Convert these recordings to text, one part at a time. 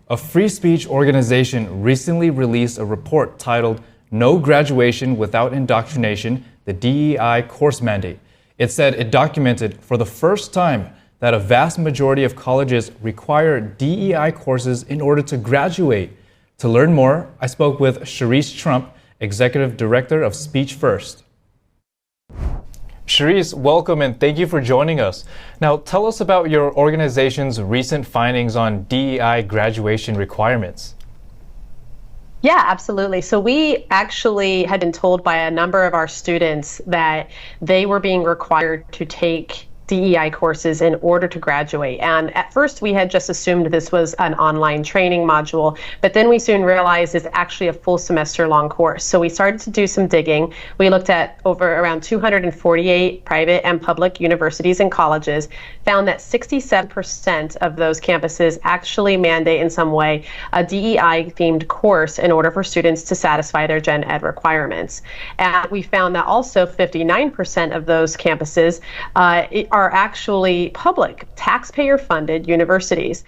A free speech organization recently released a report titled No Graduation Without Indoctrination, the DEI Course Mandate. It said it documented for the first time that a vast majority of colleges require DEI courses in order to graduate. To learn more, I spoke with Cherise, Executive Director of Speech First. Cherise, welcome and thank you for joining us. Now, tell us about your organization's recent findings on DEI graduation requirements. Yeah, absolutely. So we actually had been told by a number of our students that they were being required to take DEI courses in order to graduate. And at first we had just assumed this was an online training module, but then we soon realized it's actually a full semester long course. So we started to do some digging. We looked at around 248 private and public universities and colleges, found that 67% of those campuses actually mandate in some way a DEI themed course in order for students to satisfy their gen ed requirements. And we found that also 59% of those campuses are actually public, taxpayer-funded universities.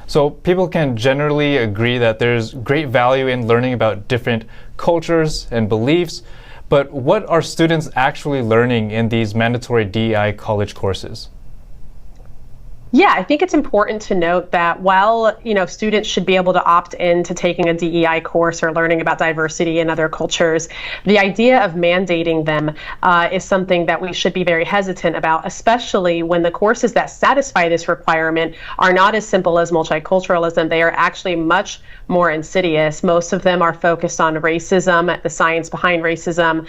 So people can generally agree that there's great value in learning about different cultures and beliefs, but what are students actually learning in these mandatory DEI college courses? Yeah, I think it's important to note that while students should be able to opt in to taking a DEI course or learning about diversity in other cultures, the idea of mandating them is something that we should be very hesitant about, especially when the courses that satisfy this requirement are not as simple as multiculturalism. They are actually much more insidious. Most of them are focused on racism, the science behind racism,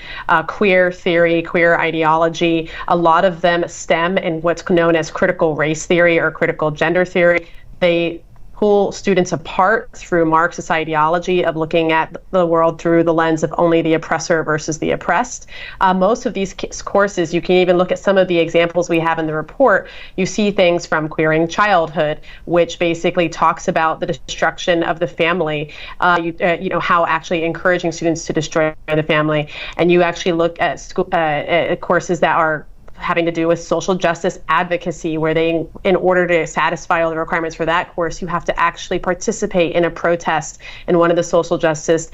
queer theory, queer ideology. A lot of them stem in what's known as critical race theory or critical gender theory. They pull students apart through Marxist ideology of looking at the world through the lens of only the oppressor versus the oppressed. Most of these courses, you can even look at some of the examples we have in the report. You see things from Queering Childhood, which basically talks about the destruction of the family, how actually encouraging students to destroy the family. And you actually look at courses that are having to do with social justice advocacy, where in order to satisfy all the requirements for that course, you have to actually participate in a protest in one of the social justice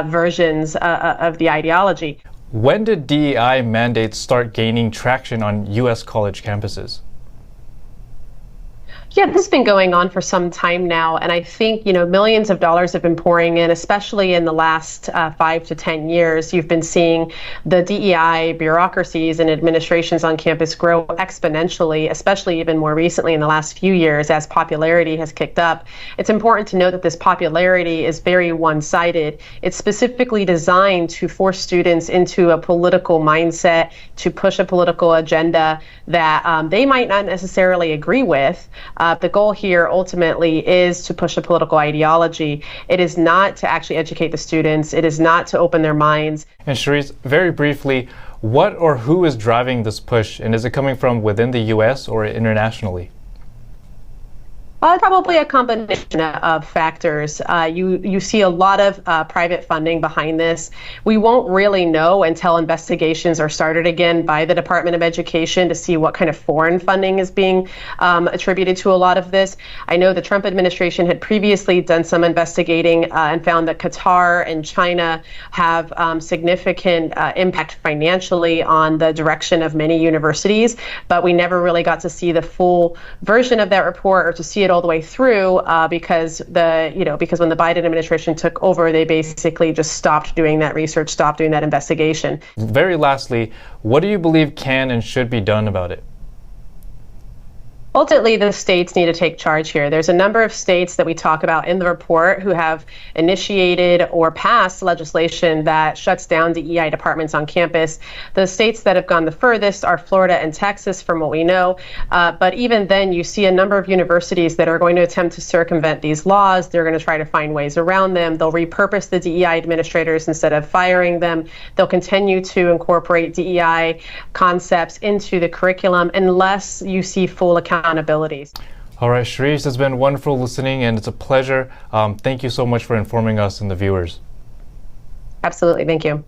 versions of the ideology. When did DEI mandates start gaining traction on U.S. college campuses? Yeah, this has been going on for some time now, and I think millions of dollars have been pouring in, especially in the last 5 to 10 years. You've been seeing the DEI bureaucracies and administrations on campus grow exponentially, especially even more recently in the last few years as popularity has kicked up. It's important to note that this popularity is very one-sided. It's specifically designed to force students into a political mindset, to push a political agenda that they might not necessarily agree with. The goal here ultimately is to push a political ideology. It is not to actually educate the students. It is not to open their minds. And Cherise, very briefly, what or who is driving this push, and is it coming from within the U.S. or internationally? Probably a combination of factors. You see a lot of private funding behind this. We won't really know until investigations are started again by the Department of Education to see what kind of foreign funding is being attributed to a lot of this. I know the Trump administration had previously done some investigating and found that Qatar and China have significant impact financially on the direction of many universities, but we never really got to see the full version of that report or to see it all the way through because when the Biden administration took over, they basically just stopped doing that research, stopped doing that investigation. Very lastly, what do you believe can and should be done about it? Ultimately, the states need to take charge here. There's a number of states that we talk about in the report who have initiated or passed legislation that shuts down DEI departments on campus. The states that have gone the furthest are Florida and Texas, from what we know. But even then, you see a number of universities that are going to attempt to circumvent these laws. They're going to try to find ways around them. They'll repurpose the DEI administrators instead of firing them. They'll continue to incorporate DEI concepts into the curriculum unless you see full accountabilities. All right, Cherise, it's been wonderful listening, and it's a pleasure. Thank you so much for informing us and the viewers. Absolutely. Thank you.